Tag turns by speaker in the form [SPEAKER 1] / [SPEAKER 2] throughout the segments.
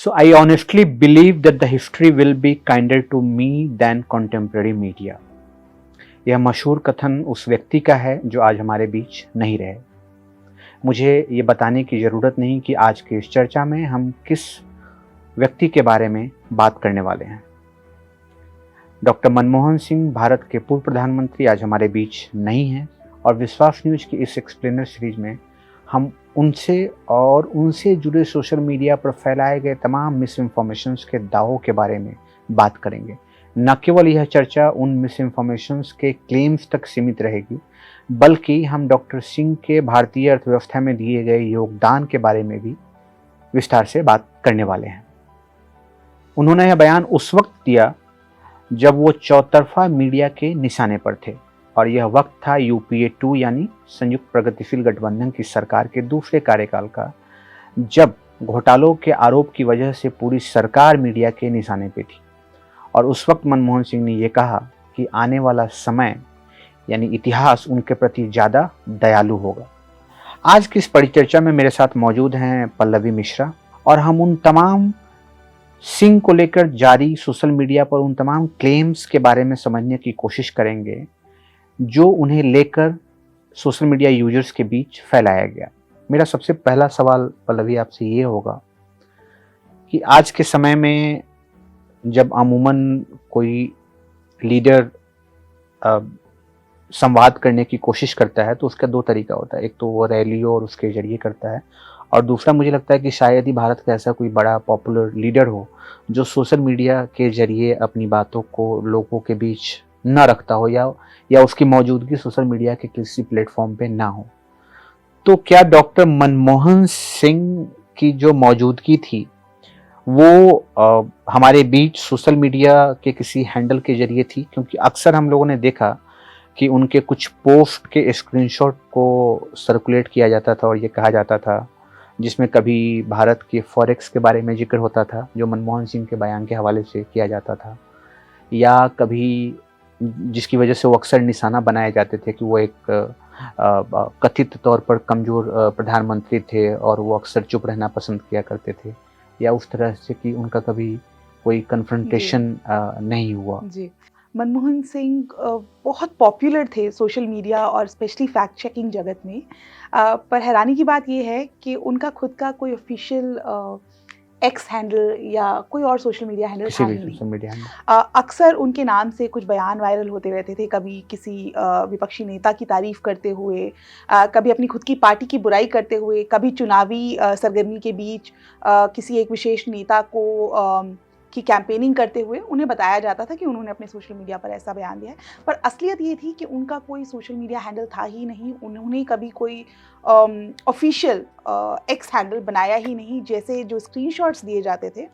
[SPEAKER 1] So I honestly believe that the history will be kinder to me than contemporary media. यह मशहूर कथन उस व्यक्ति का है जो आज हमारे बीच नहीं रहे। मुझे ये बताने की ज़रूरत नहीं कि आज की इस चर्चा में हम किस व्यक्ति के बारे में बात करने वाले हैं। डॉक्टर मनमोहन सिंह भारत के पूर्व प्रधानमंत्री आज हमारे बीच नहीं हैं और विश्वास न्यूज की इस एक्सप्लेनर सीरीज में हम उनसे और उनसे जुड़े सोशल मीडिया पर फैलाए गए तमाम मिस इन्फॉर्मेशंस के दावों के बारे में बात करेंगे। न केवल यह चर्चा उन मिस इन्फॉर्मेशंस के क्लेम्स तक सीमित रहेगी, बल्कि हम डॉक्टर सिंह के भारतीय अर्थव्यवस्था में दिए गए योगदान के बारे में भी विस्तार से बात करने वाले हैं। उन्होंने यह बयान उस वक्त दिया जब वो चौतरफा मीडिया के निशाने पर थे और यह वक्त था यूपीए 2 यानी संयुक्त प्रगतिशील गठबंधन की सरकार के दूसरे कार्यकाल का, जब घोटालों के आरोप की वजह से पूरी सरकार मीडिया के निशाने पे थी। और उस वक्त मनमोहन सिंह ने यह कहा कि आने वाला समय यानी इतिहास उनके प्रति ज़्यादा दयालु होगा। आज की इस परिचर्चा में मेरे साथ मौजूद हैं पल्लवी मिश्रा और हम उन तमाम सिंह को लेकर जारी सोशल मीडिया पर उन तमाम क्लेम्स के बारे में समझने की कोशिश करेंगे जो उन्हें लेकर सोशल मीडिया यूजर्स के बीच फैलाया गया। मेरा सबसे पहला सवाल पल्लवी आपसे ये होगा कि आज के समय में जब अमूमन कोई लीडर संवाद करने की कोशिश करता है तो उसका दो तरीका होता है। एक तो वो रैलियों और उसके जरिए करता है, और दूसरा मुझे लगता है कि शायद ही भारत का ऐसा कोई बड़ा पॉपुलर लीडर हो जो सोशल मीडिया के जरिए अपनी बातों को लोगों के बीच न रखता हो या उसकी मौजूदगी सोशल मीडिया के किसी प्लेटफॉर्म पे ना हो। तो क्या डॉक्टर मनमोहन सिंह की जो मौजूदगी थी वो हमारे बीच सोशल मीडिया के किसी हैंडल के जरिए थी? क्योंकि अक्सर हम लोगों ने देखा कि उनके कुछ पोस्ट के स्क्रीनशॉट को सर्कुलेट किया जाता था और ये कहा जाता था, जिसमें कभी भारत के फॉरेक्स के बारे में जिक्र होता था जो मनमोहन सिंह के बयान के हवाले से किया जाता था, या कभी जिसकी वजह से वो अक्सर निशाना बनाए जाते थे कि वो एक कथित तौर पर कमज़ोर प्रधानमंत्री थे और वो अक्सर चुप रहना पसंद किया करते थे, या उस तरह से कि उनका कभी कोई कन्फ्रंटेशन नहीं हुआ।
[SPEAKER 2] जी, मनमोहन सिंह बहुत पॉपुलर थे सोशल मीडिया और स्पेशली फैक्ट चेकिंग जगत में। पर हैरानी की बात ये है कि उनका खुद का कोई ऑफिशियल एक्स हैंडल या कोई और सोशल मीडिया हैंडल था ही नहीं। अक्सर उनके नाम से कुछ बयान वायरल होते रहते थे, कभी किसी विपक्षी नेता की तारीफ करते हुए, कभी अपनी खुद की पार्टी की बुराई करते हुए, कभी चुनावी सरगर्मी के बीच किसी एक विशेष नेता को की कैंपेनिंग करते हुए उन्हें बताया जाता था कि उन्होंने अपने सोशल मीडिया पर ऐसा बयान दिया है। पर असलियत ये थी कि उनका कोई सोशल मीडिया हैंडल था ही नहीं। उन्होंने कभी कोई ऑफिशियल एक्स हैंडल बनाया ही नहीं। जैसे जो स्क्रीनशॉट्स दिए जाते थे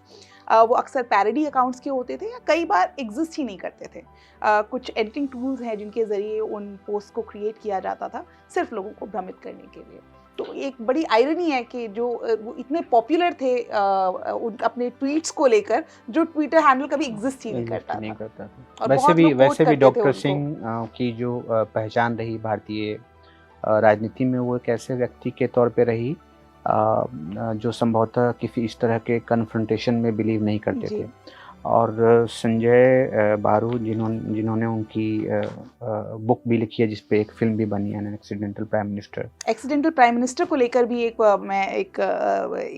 [SPEAKER 2] वो अक्सर पैरोडी अकाउंट्स के होते थे या कई बार एग्जिस्ट ही नहीं करते थे। कुछ एडिटिंग टूल्स हैं जिनके ज़रिए उन पोस्ट को क्रिएट किया जाता था सिर्फ लोगों को भ्रमित करने के लिए। तो एक बड़ी आयरनी है कि जो वो इतने पॉपुलर थे अपने ट्वीट्स को लेकर, जो ट्विटर हैंडल कभी एग्जिस्ट ही नहीं करता था।
[SPEAKER 1] वैसे भी डॉक्टर सिंह की जो पहचान रही भारतीय राजनीति में, वो एक ऐसे व्यक्ति के तौर पे रही जो संभवतः किसी इस तरह के कन्फ्रंटेशन में बिलीव नहीं करते थे। और संजय बारू जिन्होंने उनकी बुक भी लिखी है जिस पे एक फिल्म भी बनी है, accidental prime minister.
[SPEAKER 2] Accidental prime minister को लेकर भी मैं एक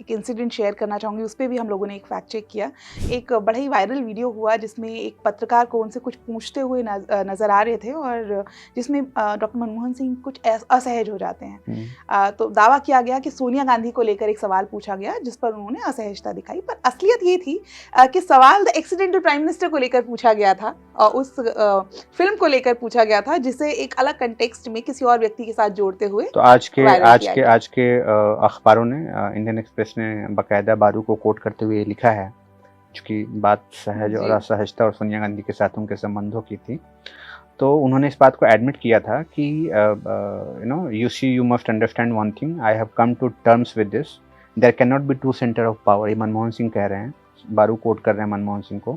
[SPEAKER 2] इंसिडेंट शेयर करना चाहूँगी। उस पर भी हम लोगों ने एक फैक्ट चेक किया। एक बड़ा ही वायरल वीडियो हुआ जिसमें एक पत्रकार को उनसे कुछ पूछते हुए नज़र आ रहे थे और जिसमें डॉक्टर मनमोहन सिंह कुछ असहज हो जाते हैं। तो दावा किया गया कि सोनिया गांधी को लेकर एक सवाल पूछा गया जिस पर उन्होंने असहजता दिखाई, पर असलियत ये थी कि सवाल एक्सीडेंटल प्राइम मिनिस्टर को लेकर पूछा गया था और उस फिल्म को लेकर पूछा गया था, जिसे एक अलग कंटेक्स्ट में किसी और व्यक्ति के साथ जोड़ते हुए
[SPEAKER 1] तो आज के अखबारों ने, इंडियन एक्सप्रेस ने बाकायदा बारू को कोट करते हुए लिखा है, चूंकि बात सहज और असहजता और सोनिया गांधी के साथ उनके संबंधों की थी, तो उन्होंने इस बात को एडमिट किया था कि you must understand one thing, I have come to terms with this, there can not be two centre of power. ये मनमोहन सिंह कह रहे हैं, बारू कोट कर रहे हैं मनमोहन सिंह को,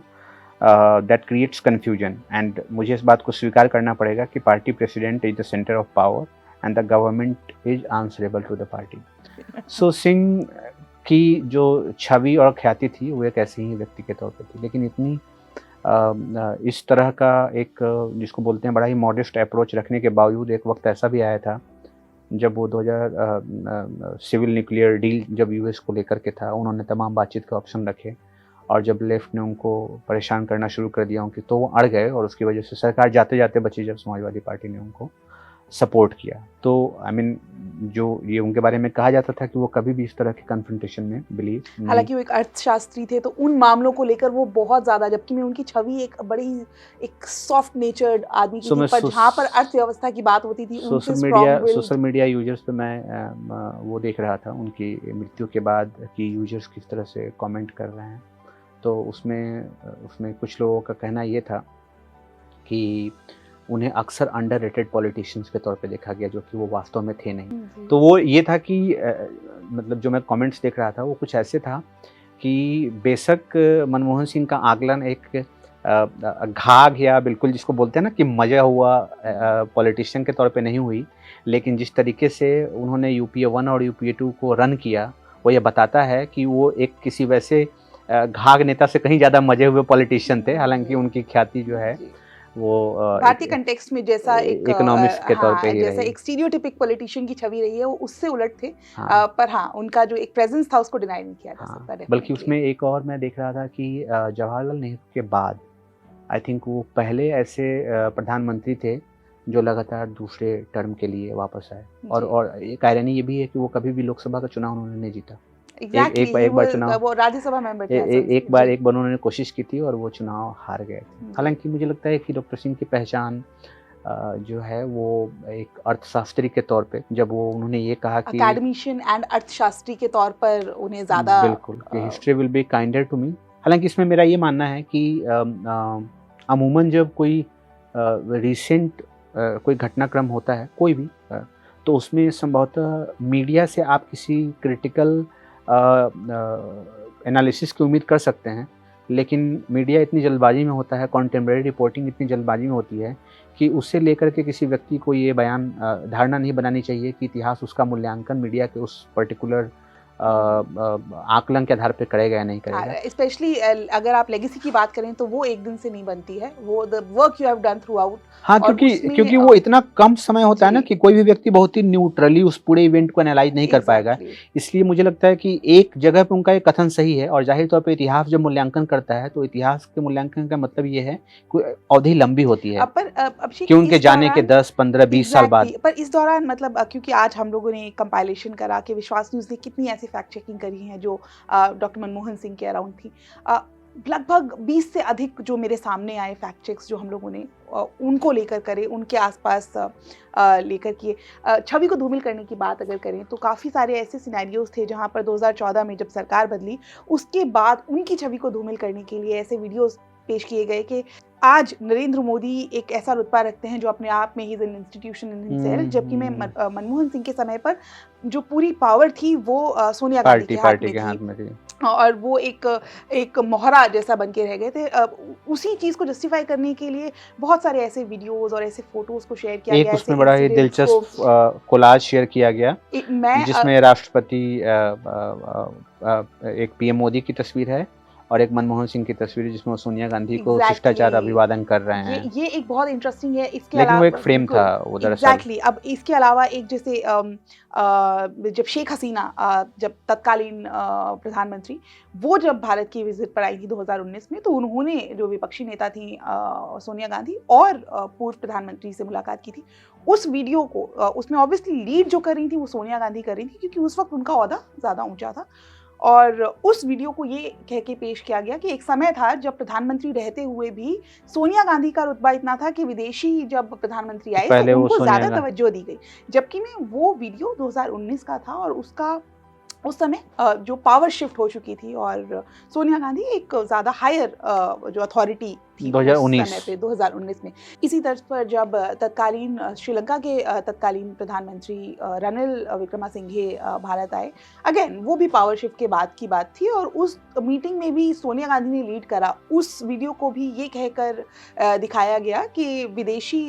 [SPEAKER 1] दैट क्रिएट्स कन्फ्यूजन एंड मुझे इस बात को स्वीकार करना पड़ेगा कि party president is the centre of power and the government is answerable to the party. So Singh की जो छवि और ख्याति थी वो एक ऐसे ही व्यक्ति के तौर पे थी, लेकिन इतनी इस तरह का एक जिसको बोलते हैं बड़ा ही मॉडेस्ट अप्रोच रखने के बावजूद एक वक्त ऐसा भी आया था जब वो 2000 सिविल न्यूक्लियर डील जब यूएस को लेकर के था, उन्होंने तमाम बातचीत के ऑप्शन रखे और जब लेफ्ट ने उनको परेशान करना शुरू कर दिया उनकी, तो वो अड़ गए और उसकी वजह से सरकार जाते जाते बची जब समाजवादी पार्टी ने उनको सपोर्ट किया। तो आई मीन जो ये उनके बारे में कहा जाता था कि वो कभी भी इस तरह के कन्फ्रंटेशन में बिलीव नहीं।
[SPEAKER 2] हालांकि वो एक अर्थशास्त्री थे तो उन मामलों को लेकर वो बहुत ज़्यादा, जबकि मैं उनकी छवि एक बड़ी एक सॉफ्ट नेचर्ड आदमी की थी, पर जहाँ पर अर्थव्यवस्था की बात होती थी
[SPEAKER 1] सोशल मीडिया यूजर्स पे मैं वो देख रहा था उनकी मृत्यु के बाद कि यूजर्स किस तरह से कमेंट कर रहे हैं। तो उसमें कुछ लोगों का कहना ये था कि उन्हें अक्सर अंडररेटेड पॉलिटिशियंस के तौर पे देखा गया, जो कि वो वास्तव में थे नहीं। तो वो ये था कि मतलब जो मैं कमेंट्स देख रहा था वो कुछ ऐसे था कि बेशक मनमोहन सिंह का आकलन एक घाघ या बिल्कुल जिसको बोलते हैं ना कि मजा हुआ पॉलिटिशियन के तौर पे नहीं हुई, लेकिन जिस तरीके से उन्होंने यूपीए 1 और यूपीए 2 को रन किया वो ये बताता है कि वो एक किसी वैसे घाघ नेता से कहीं ज़्यादा मजे हुए पॉलिटिशियन थे। हालांकि उनकी ख्याति जो है वो
[SPEAKER 2] भारतीय कंटेक्स्ट में जैसा एक
[SPEAKER 1] इकोनॉमिस्ट के तौर पे ही
[SPEAKER 2] जैसा
[SPEAKER 1] रही।
[SPEAKER 2] एक स्टीरियोटिपिक पॉलिटिशियन की छवि रही है वो उससे उलट थे।
[SPEAKER 1] हाँ।
[SPEAKER 2] पर हाँ, उनका जो एक प्रेजेंस था उसको डिनाई नहीं किया जा सकता।
[SPEAKER 1] हाँ, बल्कि उसमें एक और मैं देख रहा था कि जवाहरलाल नेहरू के बाद आई थिंक वो पहले ऐसे प्रधानमंत्री थे जो लगातार दूसरे टर्म के लिए वापस आए। और एक आयरनी ये भी है कि वो कभी भी लोकसभा का चुनाव उन्होंने नहीं जीता। एक बार चुनाव
[SPEAKER 2] वो राज्यसभा मेंबर थे।
[SPEAKER 1] एक बार उन्होंने कोशिश की थी और वो चुनाव हार गए थे। हालांकि मुझे लगता है कि डॉक्टर सिंह की पहचान जो है वो एक अर्थशास्त्री के तौर पे, जब वो उन्होंने ये कहा कि
[SPEAKER 2] अकेडमिशियन एंड अर्थशास्त्री के तौर पर उन्हें ज़्यादा
[SPEAKER 1] बिल्कुल कि history will be kinder to me. हालांकि इसमें मेरा ये मानना है कि अमूमन जब कोई रिसेंट कोई घटनाक्रम होता है कोई भी, तो उसमें संभवतः मीडिया से आप किसी क्रिटिकल एनालिसिस की उम्मीद कर सकते हैं, लेकिन मीडिया इतनी जल्दबाजी में होता है, कॉन्टेम्परेरी रिपोर्टिंग इतनी जल्दबाजी में होती है कि उससे लेकर के किसी व्यक्ति को ये बयान धारणा नहीं बनानी चाहिए कि इतिहास उसका मूल्यांकन मीडिया के उस पर्टिकुलर आकलन के आधार पे करेगा या नहीं करेगा।
[SPEAKER 2] स्पेशली अगर आप लेगेसी की बात करें तो वो एक दिन से नहीं बनती है, वो the work you have done through out.
[SPEAKER 1] हाँ, क्योंकि वो इतना कम समय होता है ना कि कोई भी व्यक्ति बहुत ही न्यूट्रली उस पूरे इवेंट को एनालाइज नहीं कर पाएगा। इसलिए मुझे लगता है कि एक जगह पे उनका एक कथन सही है, और जाहिर तौर पे इतिहास जब मूल्यांकन करता है तो इतिहास के मूल्यांकन का मतलब ये है कि अवधि लंबी होती है कि उनके जाने के 10, 15, 20 साल बाद।
[SPEAKER 2] पर इस दौरान मतलब क्योंकि आज हम लोगों ने कंपाइलेशन करा के विश्वास न्यूज़ ने कितनी ऐसी फैक्ट चेकिंग करी है जो डॉक्टर मनमोहन सिंह के अराउंड थी, लगभग 20 से अधिक जो मेरे सामने आए फैक्ट चेक्स जो हम लोगों ने उनको लेकर करे, उनके आसपास लेकर किए। छवि को धूमिल करने की बात अगर करें तो काफ़ी सारे ऐसे सिनेरियोज थे जहां पर 2014 में जब सरकार बदली उसके बाद उनकी छवि को धूमिल करने के लिए ऐसे वीडियोस पेश किए गए कि आज नरेंद्र मोदी एक ऐसा रुतबा रखते हैं जो अपने आप में he is an institution in himself, जबकि मैं मनमोहन सिंह के समय पर जो पूरी पावर थी वो सोनिया गांधी के हाथ में थी और वो एक मोहरा जैसा बन के रह गए थे। उसी चीज़ को जस्टिफाई करने के लिए बहुत सारे ऐसे वीडियोस और ऐसे फोटोज को शेयर किया गया।
[SPEAKER 1] उसमें बड़ा ही दिलचस्प कोलाज शेयर किया गया जिसमें राष्ट्रपति एक पीएम मोदी की तस्वीर है और एक मनमोहन सिंह की तस्वीर जिसमें सोनिया गांधी को शिष्टाचार अभिवादन कर रहे हैं।
[SPEAKER 2] ये एक बहुत इंटरेस्टिंग है। इसके
[SPEAKER 1] लेकिन वो एक फ्रेम था वो दरअसल।
[SPEAKER 2] अब इसके अलावा एक जैसे जब शेख हसीना जब तत्कालीन प्रधानमंत्री वो जब भारत की विजिट पर आई थी 2019 में, तो उन्होंने जो विपक्षी नेता थी सोनिया गांधी और पूर्व प्रधानमंत्री से मुलाकात की थी। उस वीडियो को उसमें ऑब्वियसली लीड जो कर रही थी वो सोनिया गांधी कर रही थी क्योंकि उस वक्त उनका ओहदा ज़्यादा ऊंचा था। और उस वीडियो को ये कह के पेश किया गया कि एक समय था जब प्रधानमंत्री रहते हुए भी सोनिया गांधी का रुतबा इतना था कि विदेशी जब प्रधानमंत्री आए तो उनको ज़्यादा तवज्जो दी गई, जबकि में वो वीडियो 2019 का था और उसका उस समय जो पावर शिफ्ट हो चुकी थी और सोनिया गांधी एक ज़्यादा हायर जो अथॉरिटी थी
[SPEAKER 1] 2019
[SPEAKER 2] उस समय पे 2019 में। इसी तर्ज पर जब तत्कालीन श्रीलंका के तत्कालीन प्रधानमंत्री रनिल विक्रमासिंघे भारत आए, अगेन वो भी पावर शिफ्ट के बाद की बात थी और उस मीटिंग में भी सोनिया गांधी ने लीड करा। उस वीडियो को भी ये कहकर दिखाया गया कि विदेशी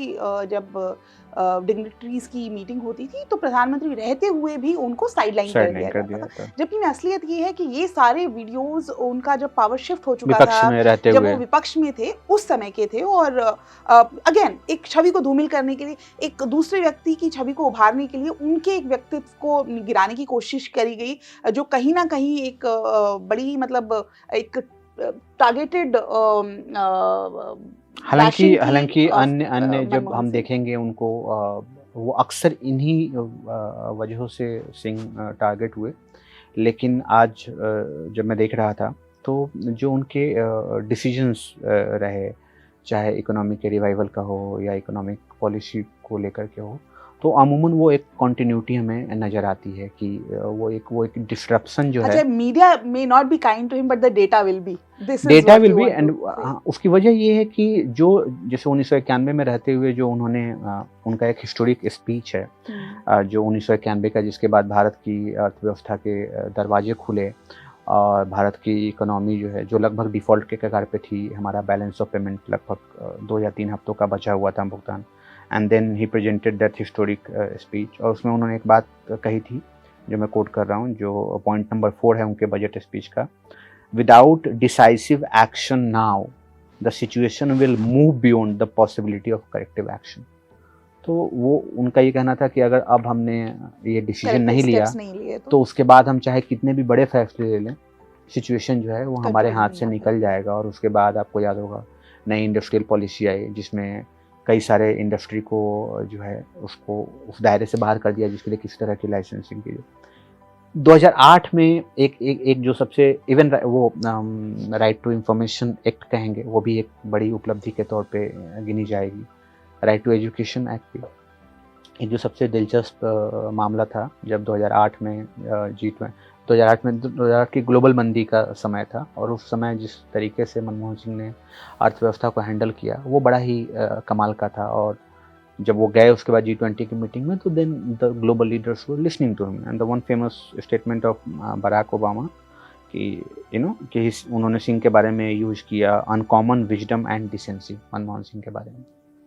[SPEAKER 2] जब डिग्निटरीज की मीटिंग होती थी तो प्रधानमंत्री रहते हुए भी उनको साइडलाइन कर दिया जाता था। जबकि असलियत ये है कि ये सारे वीडियोस उनका जब पावर शिफ्ट हो चुका था, जब वो विपक्ष में थे उस समय के थे और अगेन एक छवि को धूमिल करने के लिए, एक दूसरे व्यक्ति की छवि को उभारने के लिए उनके एक व्यक्तित्व को गिराने की कोशिश करी गई, जो कहीं ना कहीं एक बड़ी मतलब एक टारगेटेड
[SPEAKER 1] हालांकि अन्य जब हम देखेंगे उनको वो अक्सर इन्हीं वजहों से सिंह टारगेट हुए। लेकिन आज जब मैं देख रहा था तो जो उनके डिसीजंस रहे, चाहे इकोनॉमिक के रिवाइवल का हो या इकोनॉमिक पॉलिसी को लेकर के हो, तो अमूमन वो एक कंटिन्यूटी हमें नजर आती है कि वो एक डिस्ट्रप्शन जो है।
[SPEAKER 2] Media may not be kind to him but the data will be,
[SPEAKER 1] data will be. And उसकी वजह ये है कि जो जैसे 1991 में रहते हुए जो उन्होंने उनका एक हिस्टोरिक स्पीच है जो 1991 का, जिसके बाद भारत की अर्थव्यवस्था के दरवाजे खुले और भारत की इकोनॉमी जो है जो लगभग डिफ़ॉल्ट के कगार पे थी, हमारा बैलेंस ऑफ पेमेंट लगभग 2 या 3 हफ्तों का बचा हुआ था भुगतान। And then he presented that historic speech और उसमें उन्होंने एक बात कही थी जो मैं कोट कर रहा हूँ, जो पॉइंट नंबर 4 है उनके बजट स्पीच का, without decisive action now the situation will move beyond the possibility of corrective action. तो वो उनका ये कहना था कि अगर अब हमने ये डिसीजन नहीं लिया तो उसके बाद हम चाहे कितने भी बड़े फैसले ले लें, सिचुएशन जो है वो हमारे हाथ से निकल जाएगा। और उसके बाद आपको याद होगा नई इंडस्ट्रियल पॉलिसी आई जिसमें कई सारे इंडस्ट्री को जो है उसको उस दायरे से बाहर कर दिया जिसके लिए किसी तरह की लाइसेंसिंग की। 2008 में एक जो सबसे इवन वो राइट टू इंफॉर्मेशन एक्ट कहेंगे, वो भी एक बड़ी उपलब्धि के तौर पे गिनी जाएगी। राइट टू एजुकेशन एक्ट भी एक जो सबसे दिलचस्प मामला था जब 2008 में 2008 की ग्लोबल मंदी का समय था और उस समय जिस तरीके से मनमोहन सिंह ने अर्थव्यवस्था को हैंडल किया वो बड़ा ही कमाल का था। और जब वो गए उसके बाद G20 की मीटिंग में तो then the global leaders were listening to him and the one famous statement of Barack Obama कि कि उन्होंने सिंह के बारे में यूज किया uncommon wisdom and decency Manmohan Singh के बारे में।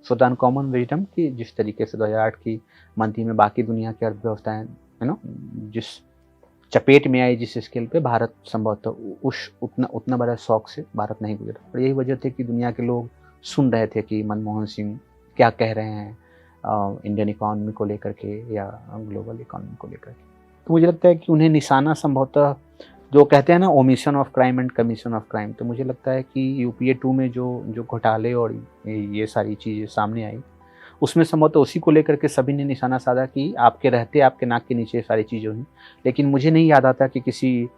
[SPEAKER 1] सो द अनकॉमन विजडम कि जिस तरीके से 2008 की मंदी में बाकी दुनिया की अर्थव्यवस्थाएं जिस चपेट में आई, जिस स्केल पे भारत संभवतः उतना बड़ा शौक से भारत नहीं गुजरा। और यही वजह थी कि दुनिया के लोग सुन रहे थे कि मनमोहन सिंह क्या कह रहे हैं इंडियन इकोनॉमी को लेकर के या ग्लोबल इकोनॉमी को लेकर के। तो मुझे लगता है कि उन्हें निशाना संभवतः जो कहते हैं ना omission of crime and commission of crime, तो मुझे लगता है कि UPA 2 में जो घोटाले और ये सारी चीज़ें सामने आई उसमें संभवतः उसी को लेकर के सभी ने निशाना साधा कि आपके रहते आपके नाक के नीचे सारी चीज़ें हुई। लेकिन मुझे नहीं याद आता कि किसी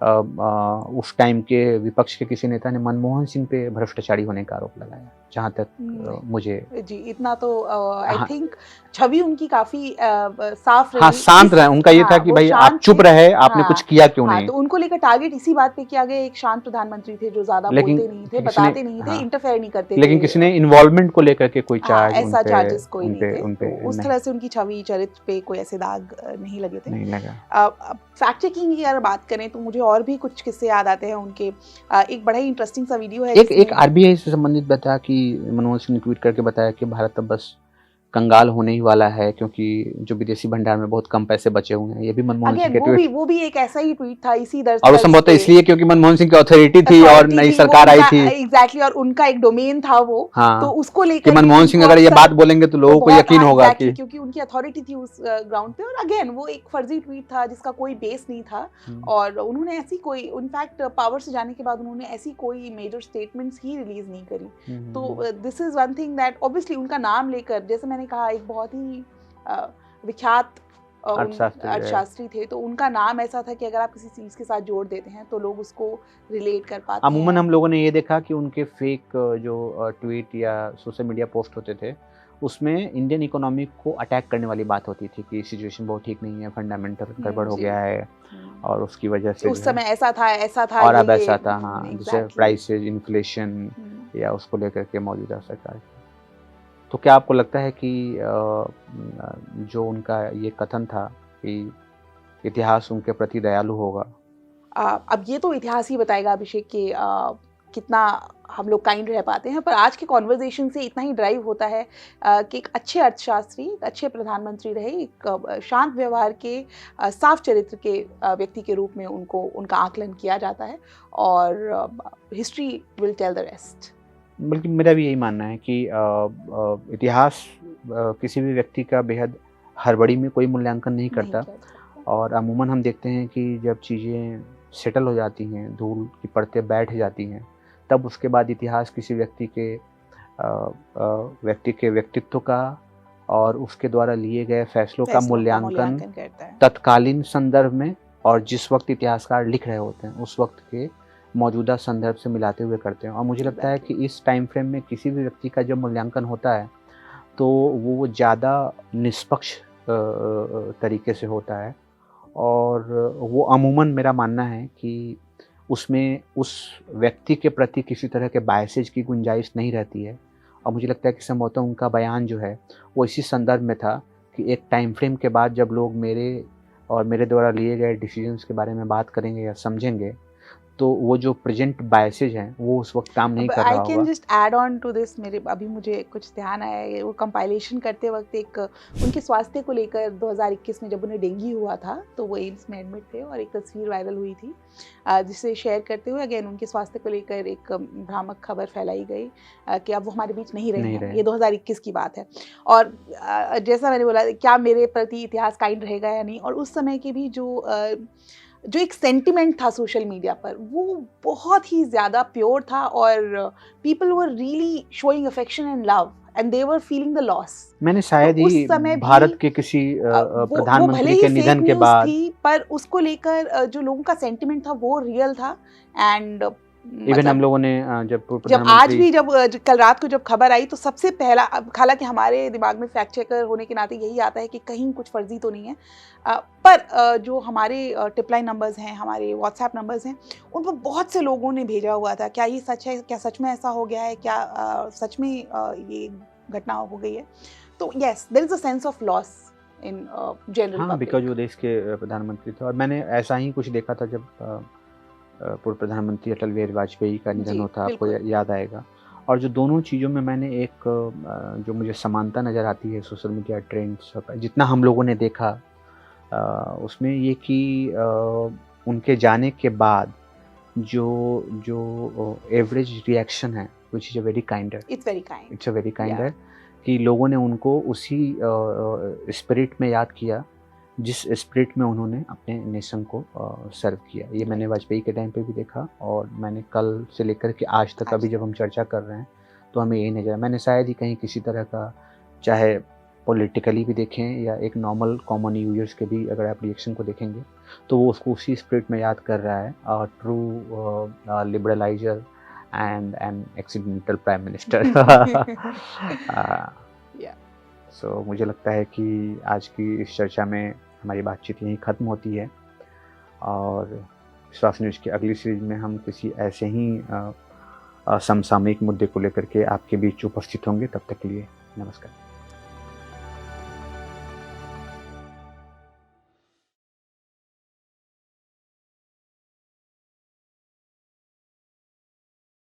[SPEAKER 1] उस टाइम के विपक्ष के किसी नेता ने मनमोहन सिंह पे भ्रष्टाचारी होने का आरोप लगाया, जहाँ तक मुझे
[SPEAKER 2] जी इतना तो आई थिंक छवि उनकी काफी साफ रही।
[SPEAKER 1] हाँ, शांत रहे। उनका ये था कि भाई आप चुप रहे, आपने कुछ किया क्यों नहीं।
[SPEAKER 2] तो उनको लेकर टारगेट इसी बात पे किया गया, एक शांत प्रधानमंत्री थे जो ज्यादा बोलते नहीं थे, बताते नहीं थे, इंटरफेयर नहीं करते थे।
[SPEAKER 1] लेकिन किसी ने इन्वॉल्वमेंट को लेकर के कोई चार्ज
[SPEAKER 2] ऐसा चार्जेस कोई नहीं थे। उस तरह से उनकी छवि चरित्र पे कोई ऐसे दाग नहीं लगे थे।
[SPEAKER 1] नहीं लगा।
[SPEAKER 2] फैक्ट चेकिंग की अगर बात करें तो मुझे और भी कुछ किस्से याद आते हैं उनके। एक बड़ा ही इंटरेस्टिंग सा वीडियो है।
[SPEAKER 1] एक RBI से संबंधित बताया कि मनमोहन सिंह ने ट्वीट करके बताया कि भारत अब बस कंगाल होने ही वाला है क्योंकि जो विदेशी भंडार में बहुत कम पैसे बचे हुए हैं। ये भी मनमोहन सिंह के ट्वीट,
[SPEAKER 2] वो भी एक ऐसा ही ट्वीट था इसी दर्ज
[SPEAKER 1] और संभवतः इसलिए क्योंकि मनमोहन सिंह की अथॉरिटी थी और नई सरकार आई थी।
[SPEAKER 2] एग्जैक्टली, और उनका एक डोमेन था वो।
[SPEAKER 1] हाँ,
[SPEAKER 2] तो उसको लेकर
[SPEAKER 1] मनमोहन सिंह अगर ये बात बोलेंगे तो लोगों को यकीन होगा कि
[SPEAKER 2] क्योंकि उनकी अथॉरिटी थी उस ग्राउंड पे। और अगेन वो एक फर्जी ट्वीट था जिसका कोई बेस नहीं था और उन्होंने ऐसी कोई इनफैक्ट पावर से जाने के बाद उन्होंने ऐसी कोई मेजर स्टेटमेंट्स ही रिलीज नहीं करी। तो this is one thing that obviously उनका नाम लेकर, जैसे मैंने कहा, एक बहुत ही विख्यात अर्थशास्त्री थे, तो उनका नाम ऐसा था कि अगर आप किसी चीज के साथ जोड़ देते हैं तो लोग उसको रिलेट कर पाते हैं।
[SPEAKER 1] अमूमन हम लोगों ने ये देखा कि उनके फेक जो ट्वीट या सोशल मीडिया पोस्ट होते थे उसमें इंडियन इकोनॉमी को अटैक करने वाली बात होती थी कि सिचुएशन बहुत ठीक नहीं है, फंडामेंटल गड़बड़ हो
[SPEAKER 2] जी।
[SPEAKER 1] गया है और उसकी वजह से
[SPEAKER 2] उस
[SPEAKER 1] जो है
[SPEAKER 2] समय ऐसा था,
[SPEAKER 1] और अब
[SPEAKER 2] ये
[SPEAKER 1] ऐसा था, हाँ, जैसे
[SPEAKER 2] एग्ज़ैक्टली।
[SPEAKER 1] प्राइसेस, इन्फ्लेशन
[SPEAKER 2] हुँ।
[SPEAKER 1] या उसको लेकर के मौजूदा सरकार। तो क्या आपको लगता है कि जो उनका ये कथन था कि इतिहास उनके प्रति दयालु होगा?
[SPEAKER 2] अब ये तो इतिहास ही बताएगा अभिषेक कि कितना हम लोग काइंड रह पाते हैं, पर आज के कॉन्वर्सेशन से इतना ही ड्राइव होता है कि एक अच्छे अर्थशास्त्री, एक अच्छे प्रधानमंत्री रहे, एक शांत व्यवहार के, साफ चरित्र के व्यक्ति के रूप में उनको उनका आकलन किया जाता है और history will tell the rest.
[SPEAKER 1] बल्कि मेरा भी यही मानना है कि इतिहास किसी भी व्यक्ति का बेहद हड़बड़ी में कोई मूल्यांकन नहीं
[SPEAKER 2] नहीं
[SPEAKER 1] करता
[SPEAKER 2] किया जाता।
[SPEAKER 1] और अमूमन हम देखते हैं कि जब चीज़ें सेटल हो जाती हैं, धूल की परतें बैठ जाती हैं, तब उसके बाद इतिहास किसी व्यक्ति के व्यक्तित्व का और उसके द्वारा लिए गए फैसलों का मूल्यांकन
[SPEAKER 2] करता है।
[SPEAKER 1] तत्कालीन संदर्भ में और जिस वक्त इतिहासकार लिख रहे होते हैं, उस वक्त के मौजूदा संदर्भ से मिलाते हुए करते हैं। और मुझे लगता है कि इस टाइम फ्रेम में किसी भी व्यक्ति का जब मूल्यांकन होता है, तो वो ज़्यादा निष्पक्ष तरीके से होता है और वो अमूमन मेरा मानना है कि उसमें उस व्यक्ति के प्रति किसी तरह के बायसेज की गुंजाइश नहीं रहती है। और मुझे लगता है कि संभवतः उनका बयान जो है, वो इसी संदर्भ में था कि एक टाइम फ्रेम के बाद जब लोग मेरे द्वारा लिए गए डिसीजंस के बारे में बात करेंगे या समझेंगे, तो वो जो प्रेजेंट बायसेज हैं, वो उस वक्त काम नहीं
[SPEAKER 2] अब
[SPEAKER 1] कर
[SPEAKER 2] आई
[SPEAKER 1] रहा
[SPEAKER 2] कैन
[SPEAKER 1] होगा।
[SPEAKER 2] Just add on to this, मेरे अभी मुझे कुछ ध्यान आया है, वो कंपाइलेशन करते वक्त एक उनके स्वास्थ्य को लेकर 2021 में जब उन्हें डेंगू हुआ था, तो वो एम्स में एडमिट थे और एक तस्वीर वायरल हुई थी जिसे शेयर करते हुए अगेन उनके स्वास्थ्य को लेकर एक भ्रामक खबर फैलाई गई कि अब वो हमारे बीच नहीं रहे हैं। ये 2021 की बात है और जैसा मैंने बोला, क्या मेरे प्रति इतिहास काइंड रहेगा या नहीं, और उस समय के भी जो एक सेंटिमेंट था सोशल मीडिया पर, वो बहुत ही ज़्यादा प्योर था और people were really showing affection and love and they were feeling the loss.
[SPEAKER 1] मैंने शायद
[SPEAKER 2] तो उस
[SPEAKER 1] ही
[SPEAKER 2] समय भी
[SPEAKER 1] भारत के किसी
[SPEAKER 2] वो भले
[SPEAKER 1] प्रधानमंत्री
[SPEAKER 2] ही
[SPEAKER 1] के
[SPEAKER 2] फेक
[SPEAKER 1] निधन के
[SPEAKER 2] न्यूज़
[SPEAKER 1] बाद
[SPEAKER 2] थी, पर उसको लेकर जो लोगों का सेंटिमेंट था वो रियल था एंड
[SPEAKER 1] इवन हम
[SPEAKER 2] मतलब
[SPEAKER 1] लोगों ने जब पूर्व
[SPEAKER 2] जब आज
[SPEAKER 1] प्रधानमंत्री
[SPEAKER 2] भी कल रात को जब खबर आई तो सबसे पहला, हालांकि हमारे दिमाग में फैक्ट चेकर होने के नाते यही आता है कि कहीं कुछ फर्जी तो नहीं है, पर जो हमारे टिपलाइन नंबर्स हैं, हमारे व्हाट्सएप नंबर्स हैं, उन पर बहुत से लोगों ने भेजा हुआ था, क्या ये सच है, क्या सच में ऐसा हो गया है, क्या सच में ये घटना हो गई है। तो yes, there is a sense of loss in general
[SPEAKER 1] हाँ,
[SPEAKER 2] पब्लिक।
[SPEAKER 1] बिकॉज वो देश के प्रधानमंत्री थे और मैंने ऐसा ही कुछ देखा था जब पूर्व प्रधानमंत्री अटल बिहारी वाजपेयी का निधन
[SPEAKER 2] जी,
[SPEAKER 1] होता, आपको
[SPEAKER 2] बिल्कुल।
[SPEAKER 1] याद आएगा। और जो दोनों चीज़ों में मैंने एक जो मुझे समानता नज़र आती है सोशल मीडिया ट्रेंड्स का, जितना हम लोगों ने देखा उसमें ये कि उनके जाने के बाद जो जो एवरेज रिएक्शन है, which is a very kinder,
[SPEAKER 2] it's very kind.
[SPEAKER 1] It's a very kinder,
[SPEAKER 2] या
[SPEAKER 1] कि लोगों ने उनको उसी स्पिरिट में याद किया जिस स्पिरिट में उन्होंने अपने नेशन को सर्व किया। ये मैंने वाजपेयी के टाइम पे भी देखा और मैंने कल से लेकर के आज तक अभी जब हम चर्चा कर रहे हैं तो हमें यही नज़र, मैंने शायद ही कहीं किसी तरह का, चाहे पॉलिटिकली भी देखें या एक नॉर्मल कॉमन यूजर्स के भी अगर आप रिएक्शन को देखेंगे, तो वो उसको उसी स्पिरिट में याद कर रहा है, true liberaliser and an accidental prime minister.
[SPEAKER 2] या
[SPEAKER 1] सो मुझे लगता है कि आज की इस चर्चा में हमारी बातचीत यहीं ख़त्म होती है और विश्वास न्यूज़ की अगली सीरीज में हम किसी ऐसे ही समसामयिक मुद्दे को लेकर के आपके बीच उपस्थित होंगे। तब तक के लिए नमस्कार।